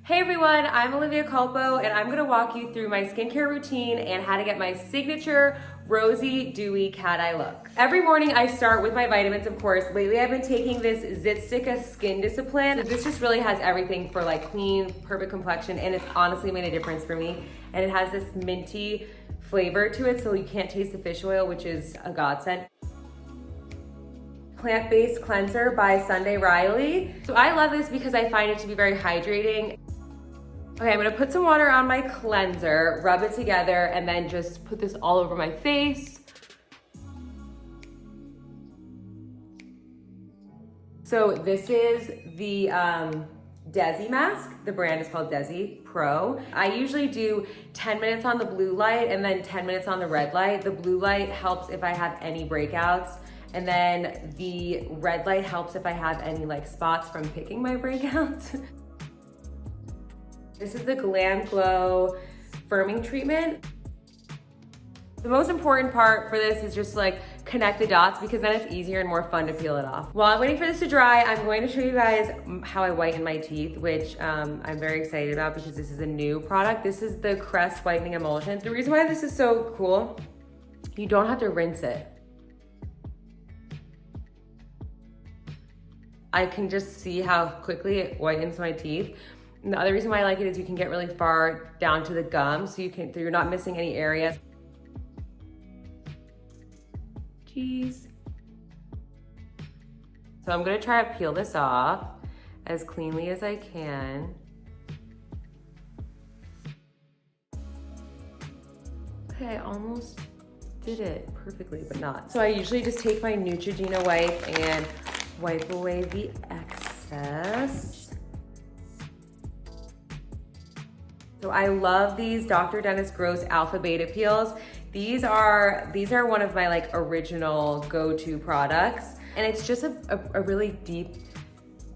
Hey everyone, I'm Olivia Culpo and I'm gonna walk you through my skincare routine and how to get my signature rosy, dewy cat eye look. Every morning I start with my vitamins, of course. Lately I've been taking this Zitstica Skin Discipline. So this just really has everything for like clean, perfect complexion, and it's honestly made a difference for me. And it has this minty flavor to it, so you can't taste the fish oil, which is a godsend. Plant-based cleanser by Sunday Riley. So I love this because I find it to be very hydrating. Okay, I'm gonna put some water on my cleanser, rub it together, and then just put this all over my face. So this is the Dewy mask. The brand is called Dewy Pro. I usually do 10 minutes on the blue light and then 10 minutes on the red light. The blue light helps if I have any breakouts, and then the red light helps if I have any like spots from picking my breakouts. This is the Glam Glow Firming Treatment. The most important part for this is just like connect the dots, because then it's easier and more fun to peel it off. While I'm waiting for this to dry, I'm going to show you guys how I whiten my teeth, which I'm very excited about because this is a new product. This is the Crest Whitening Emulsion. The reason why this is so cool, you don't have to rinse it. I can just see how quickly it whitens my teeth. And the other reason why I like it is you can get really far down to the gum, so you're not missing any areas. Jeez. So I'm gonna try to peel this off as cleanly as I can. Okay, I almost did it perfectly, but not. So I usually just take my Neutrogena wipe and wipe away the excess. So I love these Dr. Dennis Gross Alpha Beta Peels. These are one of my like original go-to products. And it's just a really deep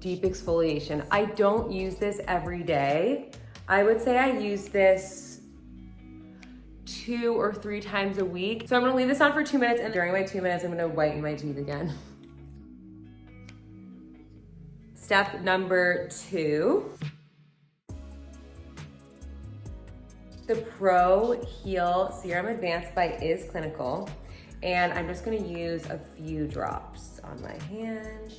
exfoliation. I don't use this every day. I would say I use this 2 or 3 times a week. So I'm gonna leave this on for 2 minutes, and during my 2 minutes, I'm gonna whiten my teeth again. Step number 2. The Pro Heal Serum Advanced by Is Clinical. And I'm just gonna use a few drops on my hand.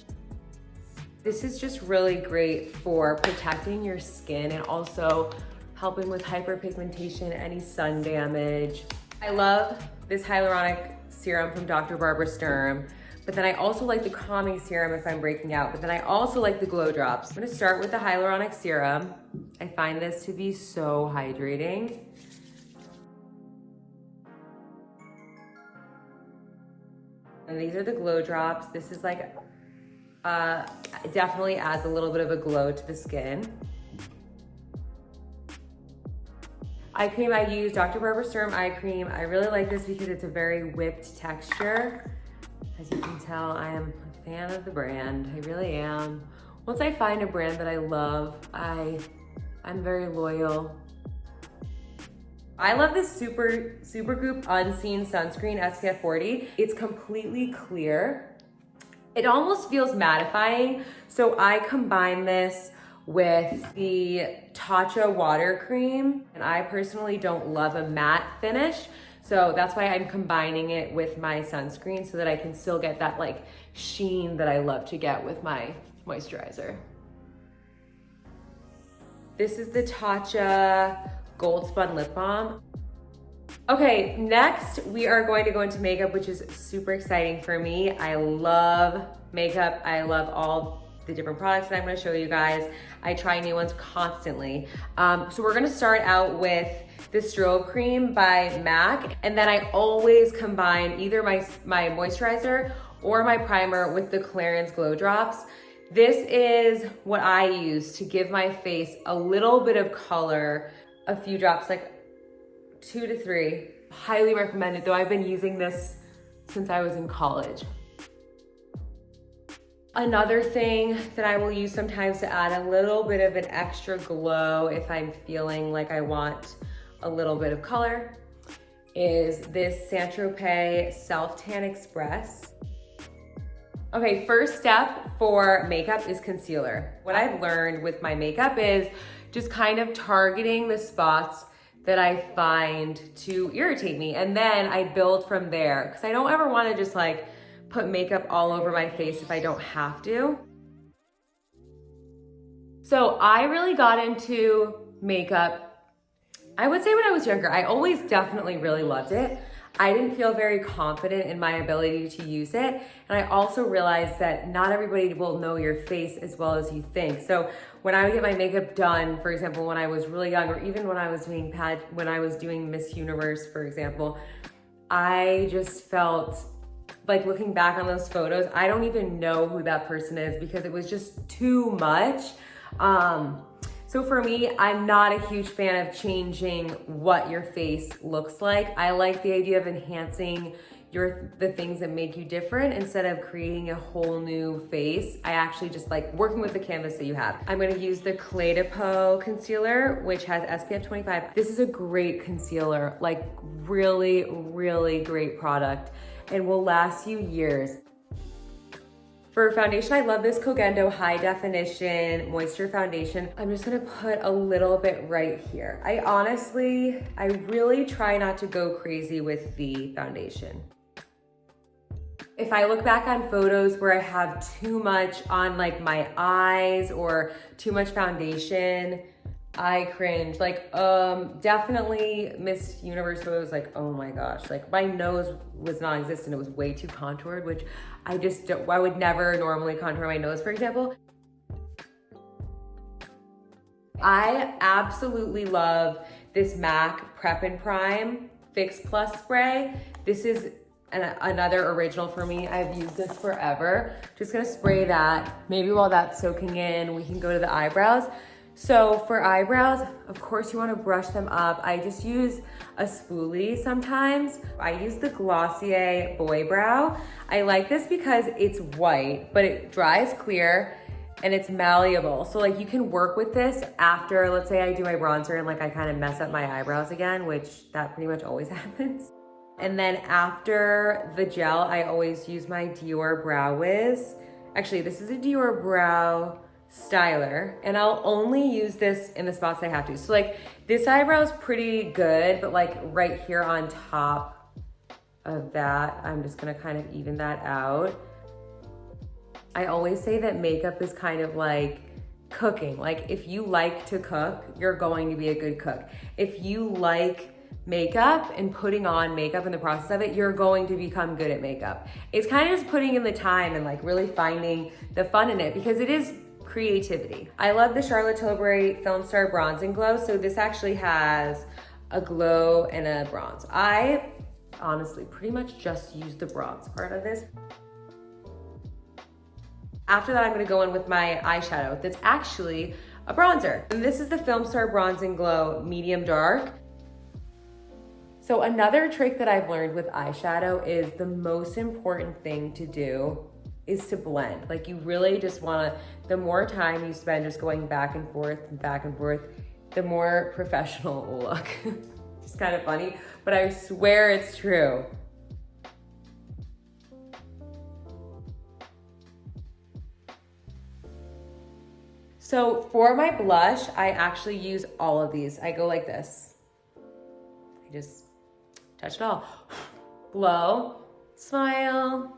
This is just really great for protecting your skin and also helping with hyperpigmentation, any sun damage. I love this hyaluronic serum from Dr. Barbara Sturm, but then I also like the calming serum if I'm breaking out, but then I also like the glow drops. I'm gonna start with the hyaluronic serum. I find this to be so hydrating. And these are the glow drops. This is like, definitely adds a little bit of a glow to the skin. Eye cream, I use Dr. Barbara Sturm eye cream. I really like this because it's a very whipped texture. As you can tell, I am a fan of the brand. I really am. Once I find a brand that I love, I'm very loyal. I love this Supergoop Unseen Sunscreen SPF 40. It's completely clear. It almost feels mattifying, so I combine this with the Tatcha water cream, and I personally don't love a matte finish, so that's why I'm combining it with my sunscreen so that I can still get that like sheen that I love to get with my moisturizer. This is the Tatcha Gold Spun Lip Balm. Okay, next we are going to go into makeup, which is super exciting for me. I love makeup. I love all the different products that I'm gonna show you guys. I try new ones constantly. So we're gonna start out with the Strobe Cream by MAC, and then I always combine either my moisturizer or my primer with the Clarins Glow Drops. This is what I use to give my face a little bit of color, a few drops, like 2 to 3. Highly recommend it, though I've been using this since I was in college. Another thing that I will use sometimes to add a little bit of an extra glow if I'm feeling like I want a little bit of color is this Saint Tropez Self Tan Express. Okay, first step for makeup is concealer. What I've learned with my makeup is just kind of targeting the spots that I find to irritate me. And then I build from there, because I don't ever want to just like put makeup all over my face if I don't have to. So I really got into makeup, I would say when I was younger. I always definitely really loved it. I didn't feel very confident in my ability to use it. And I also realized that not everybody will know your face as well as you think. So when I would get my makeup done, for example, when I was really young, or even when I was doing Miss Universe, for example, I just felt like, looking back on those photos, I don't even know who that person is because it was just too much. So for me, I'm not a huge fan of changing what your face looks like. I like the idea of enhancing the things that make you different instead of creating a whole new face. I actually just like working with the canvas that you have. I'm gonna use the Clé de Peau concealer, which has SPF 25. This is a great concealer, like really, really great product, and will last you years. For foundation, I love this Kogendo High Definition Moisture Foundation. I'm just gonna put a little bit right here. I really try not to go crazy with the foundation. If I look back on photos where I have too much on like my eyes or too much foundation, I cringe. Like, definitely Miss Universe photos, like, oh my gosh, like my nose was non-existent. It was way too contoured, which I would never normally contour my nose, for example. I absolutely love this MAC Prep and Prime Fix Plus spray. This is another original for me. I've used this forever. Just gonna spray that. Maybe while that's soaking in, we can go to the eyebrows. So for eyebrows, of course you wanna brush them up. I just use a spoolie sometimes. I use the Glossier Boy Brow. I like this because it's white, but it dries clear and it's malleable. So like you can work with this after, let's say I do my bronzer and like I kind of mess up my eyebrows again, which that pretty much always happens. And then after the gel, I always use my Dior Brow Wiz. Actually, this is a Dior Brow Styler, and I'll only use this in the spots I have to. So like this eyebrow is pretty good, but like right here on top of that, I'm just gonna kind of even that out. I always say that makeup is kind of like cooking. Like if you like to cook, you're going to be a good cook. If you like makeup and putting on makeup in the process of it, you're going to become good at makeup. It's kind of just putting in the time and like really finding the fun in it, because it is creativity. I love the Charlotte Tilbury Film Star Bronze and Glow. So this actually has a glow and a bronze. I honestly pretty much just use the bronze part of this. After that, I'm gonna go in with my eyeshadow that's actually a bronzer. And this is the Film Star Bronze and Glow Medium Dark. So another trick that I've learned with eyeshadow is the most important thing to do is to blend. Like you really just wanna, the more time you spend just going back and forth, the more professional it will look. It's kind of funny, but I swear it's true. So for my blush, I actually use all of these. I go like this. I just touch it all. Blow, smile.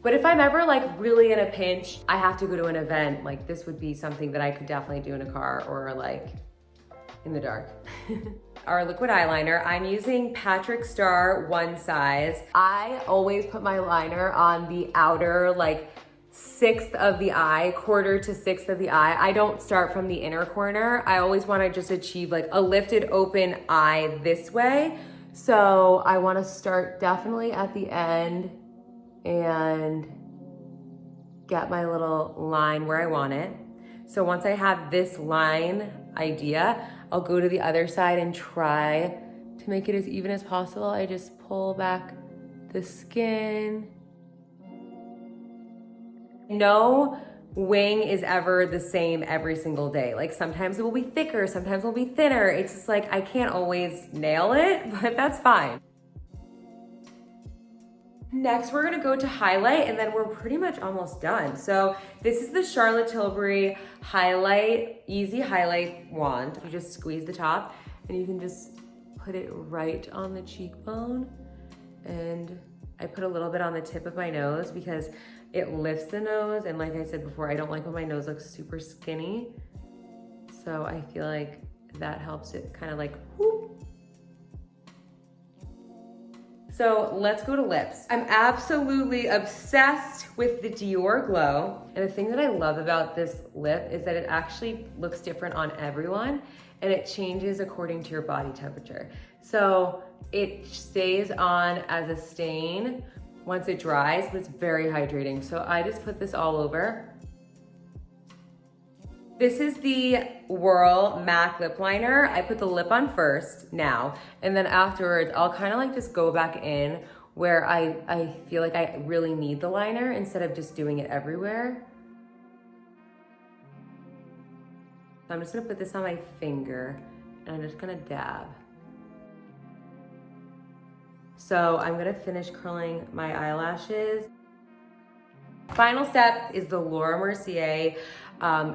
But if I'm ever like really in a pinch, I have to go to an event, like this would be something that I could definitely do in a car or like in the dark. Our liquid eyeliner, I'm using Patrick Star One Size. I always put my liner on the outer like sixth of the eye, quarter to sixth of the eye. I don't start from the inner corner. I always wanna just achieve like a lifted open eye this way. So I wanna start definitely at the end and get my little line where I want it. So once I have this line idea, I'll go to the other side and try to make it as even as possible. I just pull back the skin. No wing is ever the same every single day. Like sometimes it will be thicker, sometimes it will be thinner. It's just like, I can't always nail it, but that's fine. Next, we're gonna go to highlight and then we're pretty much almost done. So this is the Charlotte Tilbury Highlight, Easy Highlight Wand. You just squeeze the top and you can just put it right on the cheekbone. And I put a little bit on the tip of my nose because it lifts the nose. And like I said before, I don't like when my nose looks super skinny. So I feel like that helps it kind of like, whoop. So let's go to lips. I'm absolutely obsessed with the Dior Glow. And the thing that I love about this lip is that it actually looks different on everyone and it changes according to your body temperature. So it stays on as a stain once it dries, but it's very hydrating. So I just put this all over. This is the Whirl MAC lip liner. I put the lip on first now, and then afterwards, I'll kind of like just go back in where I feel like I really need the liner instead of just doing it everywhere. So I'm just gonna put this on my finger and I'm just gonna dab. So I'm gonna finish curling my eyelashes. Final step is the Laura Mercier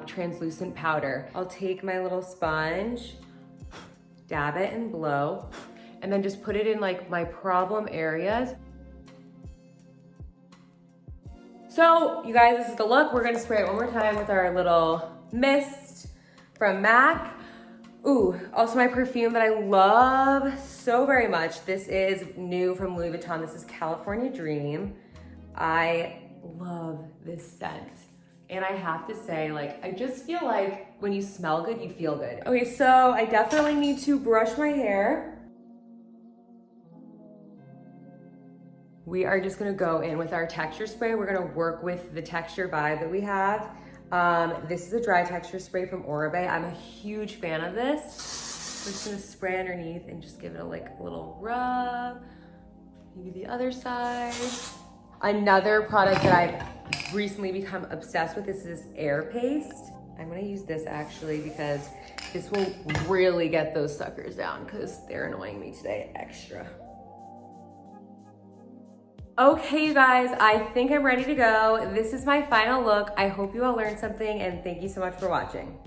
translucent powder. I'll take my little sponge, dab it and blow, and then just put it in like my problem areas. So you guys, this is the look. We're gonna spray it one more time with our little mist from MAC. Ooh, also my perfume that I love so very much. This is new from Louis Vuitton. This is California Dream. I love this scent. And I have to say, like, I just feel like when you smell good, you feel good. Okay, so I definitely need to brush my hair. We are just gonna go in with our texture spray. We're gonna work with the texture vibe that we have. This is a dry texture spray from Oribe. I'm a huge fan of this. We're just gonna spray underneath and just give it a little rub. Maybe the other side. Another product that I've recently become obsessed with, this is Air Paste. I'm gonna use this actually because this will really get those suckers down because they're annoying me today extra. Okay, you guys, I think I'm ready to go. This is my final look. I hope you all learned something and thank you so much for watching.